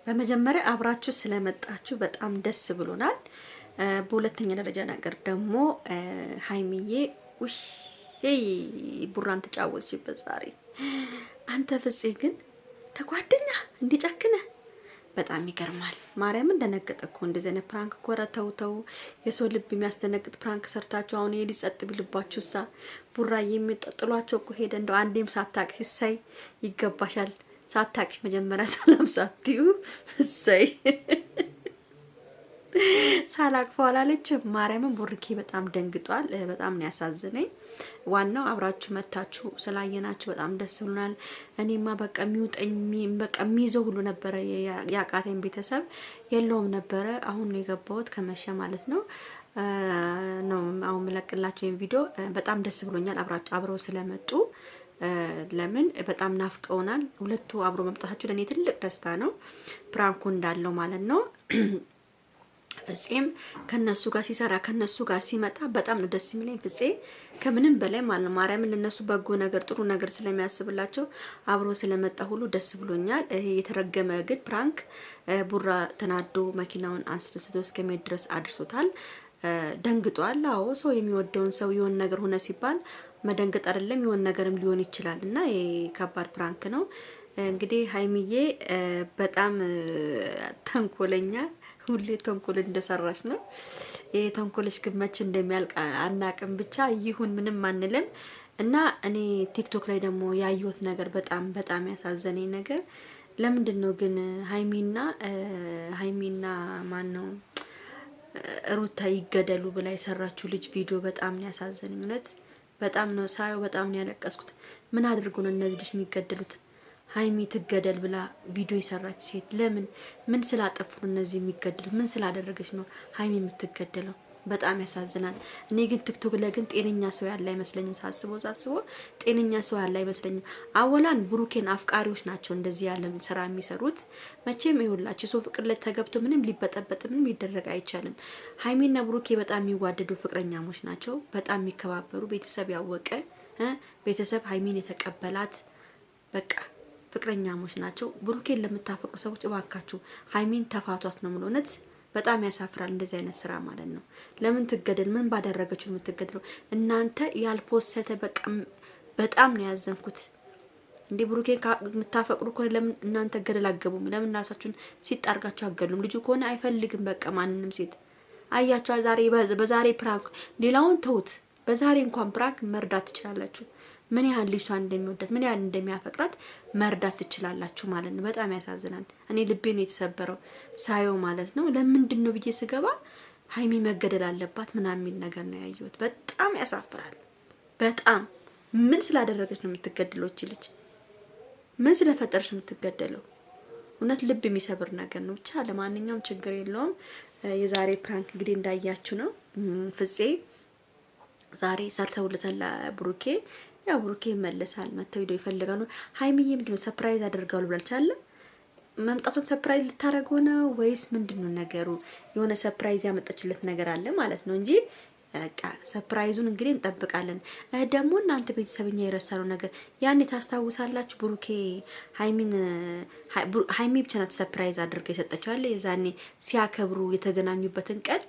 በመጀመሪያ አብራችሁ ስለመጣችሁ በጣም ደስ ብሎናል። በሁለተኛ ደረጃ ነገር ደግሞ ሃይሚዬ ውይ ቡራን ተጫወትሽበት ዛሬ። አንተ ፍፄ ግን ለጓደኛ እንዲጨክነ በጣም ይገርማል። ማርያም እንደነገጠ እኮ እንደዚህ አይነት ፕራንክ ኮረተውተው የሰው ልብ የሚያስደነግጥ ፕራንክ ሰርታችሁ አሁን ይሄ ሊጸጥ ቢልባችሁሳ ቡራ የሚጠጥሏቸው እኮ ሄደ እንደው አንዴም ሳታቅፊ እሰይ ይገባሻል። ሳታቅሽ መጀመሪያ ሰላም ሳትዩ እሰይ ሳላቅፈው አላለችም። ማርያምን ቡርኬ በጣም ደንግጧል። በጣም ነው ያሳዝነኝ። ዋናው አብራችሁ መታችሁ ስላየናችሁ በጣም ደስ ብሎናል። እኔማ በቃ የሚውጠኝ በቃ የሚይዘው ሁሉ ነበረ ያቃተኝ ቤተሰብ የለውም ነበረ። አሁን ነው የገባሁት ከመሸ ማለት ነው። አሁን መለቅላችሁ ይሄን ቪዲዮ በጣም ደስ ብሎኛል አብረው ስለመጡ። ለምን በጣም ናፍቀውናል። ሁለቱ አብሮ መምጣታቸው ለኔ ትልቅ ደስታ ነው። ፕራንኩ እንዳለው ማለት ነው። ፍፄም ከነሱ ጋር ሲሰራ ከነሱ ጋር ሲመጣ በጣም ነው ደስ የሚለኝ። ፍፄ ከምንም በላይ ማለት ነው ማርያምን ለነሱ በጎ ነገር ጥሩ ነገር ስለሚያስብላቸው አብሮ ስለመጣ ሁሉ ደስ ብሎኛል። ይሄ የተረገመ ግን ፕራንክ ቡራ ተናዶ መኪናውን አንስቶ እስከሚሄድ ድረስ አድርሶታል። ደንግጧል። አዎ ሰው የሚወደውን ሰው የሆነ ነገር ሆነ ሲባል መደንገጥ አይደለም የሆነ ነገርም ሊሆን ይችላል እና ይሄ ከባድ ፕራንክ ነው። እንግዲህ ሃይሚዬ በጣም ተንኮለኛ ሁሌ ተንኮል እንደሰራች ነው። ይሄ ተንኮልሽ ግን መቼ እንደሚያልቅ አናቅም። ብቻ ይሁን ምንም አንልም። እና እኔ ቲክቶክ ላይ ደግሞ ያየሁት ነገር በጣም ያሳዘነኝ ነገር ለምንድነው ግን ሃይሚና ማን ነው ሩታ ይገደሉ ብላ የሰራችው ልጅ ቪዲዮ በጣም ነው ያሳዘነኝ። እውነት በጣም ነው ሳየው በጣም ነው ያለቀስኩት። ምን አድርጎ ነው እነዚህ ልጅ የሚገደሉት? ሃይሚ ትገደል ብላ ቪዲዮ የሰራች ሴት ለምን ምን ስላጠፉ እነዚህ የሚገደሉት? ምን ስላደረገች ነው ሃይሚ የምትገደለው? በጣም ያሳዝናል። እኔ ግን ቲክቶክ ላይ ግን ጤነኛ ሰው ያለ አይመስለኝም። ሳስበው ጤነኛ ሰው ያለ አይመስለኝም። አወላን ብሩኬን አፍቃሪዎች ናቸው እንደዚህ ያለ ስራ የሚሰሩት። መቼም ይሁላችሁ ሰው ፍቅር ላይ ተገብቶ ምንም ሊበጠበጥ ምንም ሊደረግ አይቻልም። ሃይሚና ብሩኬ በጣም የሚዋደዱ ፍቅረኛሞች ናቸው። በጣም የሚከባበሩ ቤተሰብ ያወቀ ቤተሰብ ሃይሚን የተቀበላት በቃ ፍቅረኛሞች ናቸው። ብሩኬን ለምታፈቅሩ ሰዎች እባካችሁ ሃይሚን ተፋቷት ነው የምለው። እውነት በጣም ያሳፍራል እንደዚህ አይነት ስራ ማለት ነው። ለምን ትገደል? ምን ባደረገችው የምትገደለው? እናንተ ያልፖሰተ በቃ በጣም ነው ያዘንኩት። እንዴ ብሩኬን የምታፈቅሩ ከሆነ ለምን እናንተ ገደል አገቡም? ለምን ራሳችሁን ሲጣርጋችሁ አገሉም? ልጁ ከሆነ አይፈልግም በቃ ማንንም ሴት አያችሁ። ዛሬ በዛሬ ፕራንክ ሌላውን ተውት። በዛሬ እንኳን ፕራንክ መርዳት ትችላላችሁ። ምን ያህል ልጅቷን እንደሚወዳት ምን ያህል እንደሚያፈቅራት መርዳት ትችላላችሁ ማለት ነው። በጣም ያሳዝናል። እኔ ልቤ ነው የተሰበረው ሳየው ማለት ነው። ለምንድን ነው ብዬ ስገባ ሃይሚ መገደል አለባት ምናምን የሚል ነገር ነው ያየሁት። በጣም ያሳፍራል። በጣም ምን ስላደረገች ነው የምትገደለው? እቺ ልጅ ምን ስለፈጠረች ነው የምትገደለው? እውነት ልብ የሚሰብር ነገር ነው። ብቻ ለማንኛውም ችግር የለውም። የዛሬ ፕራንክ እንግዲህ እንዳያችሁ ነው። ፍፄ ዛሬ ሰርተውለታል ብሩኬ። ያው ብሩኬ ይመለሳል መተው ሄዶ ይፈልጋሉ። ሃይሚዬ ምንድነው ሰርፕራይዝ አደርጋሉ ብላችኋል? መምጣቱን ሰርፕራይዝ ልታረገው ነው ወይስ ምንድነው ነገሩ? የሆነ ሰርፕራይዝ ያመጣችለት ነገር አለ ማለት ነው እንጂ በቃ ሰርፕራይዙን እንግዲህ እንጠብቃለን። ደግሞ እናንተ ቤተሰብኛ የረሳነው ነገር ያኔ ታስታውሳላችሁ? ብሩኬ ሃይሚ ብቻ ናት ሰርፕራይዝ አድርጋ የሰጠችው አለ የዛኔ ሲያከብሩ የተገናኙበትን ቀን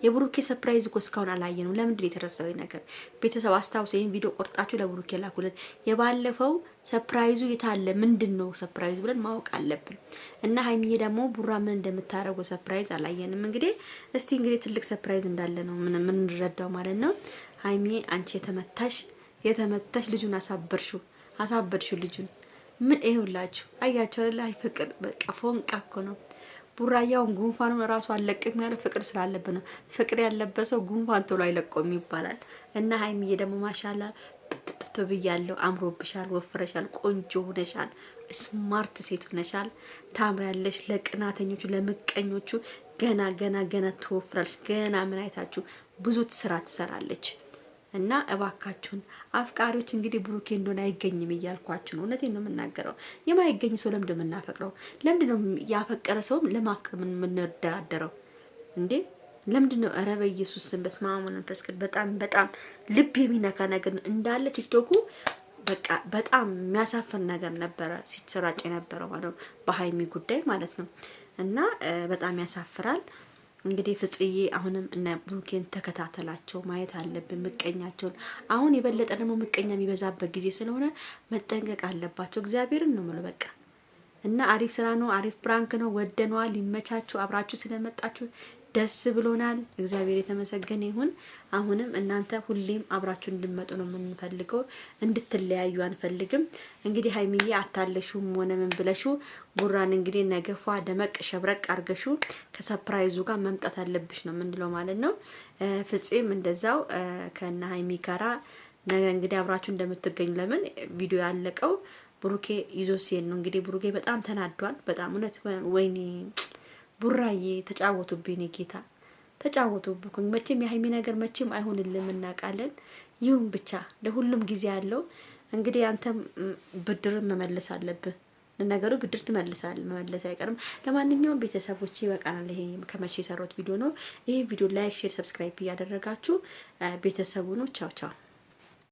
የብሩኬ ሰርፕራይዝ እኮ እስካሁን አላየንም። ለምንድን ነው የተረሳው ነገር? ቤተሰብ አስታውሱ። ይሄን ቪዲዮ ቆርጣችሁ ለብሩኬ ላኩለት። የባለፈው ሰርፕራይዙ የታለ? ምንድነው ሰርፕራይዙ ብለን ማወቅ አለብን። እና ሃይሚዬ ደግሞ ቡራ ምን እንደምታረገው ሰርፕራይዝ አላየንም። እንግዲህ እስቲ እንግዲህ ትልቅ ሰርፕራይዝ እንዳለ ነው ምን እንረዳው ማለት ነው። ሃይሚዬ አንቺ የተመታሽ ልጁን አሳበድሽው ልጁን ምን ይሁላችሁ። አያችሁ አይደል? አይ ፍቅር በቃ ፎንቃ እኮ ነው። ቡራያውን ጉንፋኑን ራሱ አለቅም ያለው ፍቅር ስላለበት ነው። ፍቅር ያለበት ሰው ጉንፋን ቶሎ አይለቆም ይባላል። እና ሃይሚዬ ደግሞ ማሻአላ ብያለሁ። አምሮብሻል፣ ወፍረሻል፣ ቆንጆ ሆነሻል፣ ስማርት ሴት ሆነሻል፣ ታምራለሽ። ለቅናተኞቹ ለምቀኞቹ ገና ትወፍራለሽ። ገና ምን አይታችሁ ብዙ ስራ ትሰራለች። እና እባካችሁን አፍቃሪዎች እንግዲህ ብሩኬ እንደሆነ አይገኝም እያልኳችሁ ነው። እውነቴን ነው የምናገረው። የማይገኝ ሰው ለምንድን ነው የምናፈቅረው? ለምንድን ነው ያፈቀረ ሰው ለማፍቀር የምንደራደረው እንዴ? ለምንድን ነው? ኧረ በኢየሱስ ስም በስመ አብ ወመንፈስ ቅዱስ። በጣም ልብ የሚነካ ነገር ነው እንዳለ ቲክቶኩ በቃ በጣም የሚያሳፍር ነገር ነበረ ሲሰራጭ የነበረው ማለት ነው፣ በሀይሚ ጉዳይ ማለት ነው። እና በጣም ያሳፍራል። እንግዲህ ፍጽዬ አሁንም እነ ብሩኬን ተከታተላቸው፣ ማየት አለብን ምቀኛቸውን። አሁን የበለጠ ደግሞ ምቀኛ የሚበዛበት ጊዜ ስለሆነ መጠንቀቅ አለባቸው። እግዚአብሔርን ነው የምለው በቃ። እና አሪፍ ስራ ነው፣ አሪፍ ፕራንክ ነው፣ ወደነዋል። ይመቻችሁ። አብራችሁ ስለመጣችሁ ደስ ብሎናል። እግዚአብሔር የተመሰገነ ይሁን። አሁንም እናንተ ሁሌም አብራችሁ እንድትመጡ ነው የምንፈልገው፣ እንድትለያዩ አንፈልግም። እንግዲህ ሀይሚዬ አታለሹም ሆነ ምን ብለሹ ቡራን እንግዲህ ነገፏ ደመቅ ሸብረቅ አርገሹ ከሰርፕራይዙ ጋር መምጣት አለብሽ ነው የምንለው ማለት ነው። ፍፄም እንደዛው ከነ ሀይሚ ጋራ ነገ እንግዲህ አብራችሁ እንደምትገኙ ለምን ቪዲዮ ያለቀው ብሩኬ ይዞ ሲሄድ ነው። እንግዲህ ብሩኬ በጣም ተናዷል። በጣም እውነት ወይኔ ቡራዬ ተጫወቱብኝ፣ ጌታ ተጫወቱብኝ። መቼም የሀይሚ ነገር መቼም አይሆንልም እናውቃለን። ይሁን ብቻ ለሁሉም ጊዜ አለው። እንግዲህ አንተም ብድርን መመለስ አለብህ። ለነገሩ ብድር ትመልሳለህ፣ መመለስ አይቀርም። ለማንኛውም ቤተሰቦች ይበቃናል። ይሄ ከመቼ የሰራሁት ቪዲዮ ነው። ይሄ ቪዲዮ ላይክ፣ ሼር፣ ሰብስክራይብ እያደረጋችሁ ቤተሰቡ ነው። ቻው ቻው።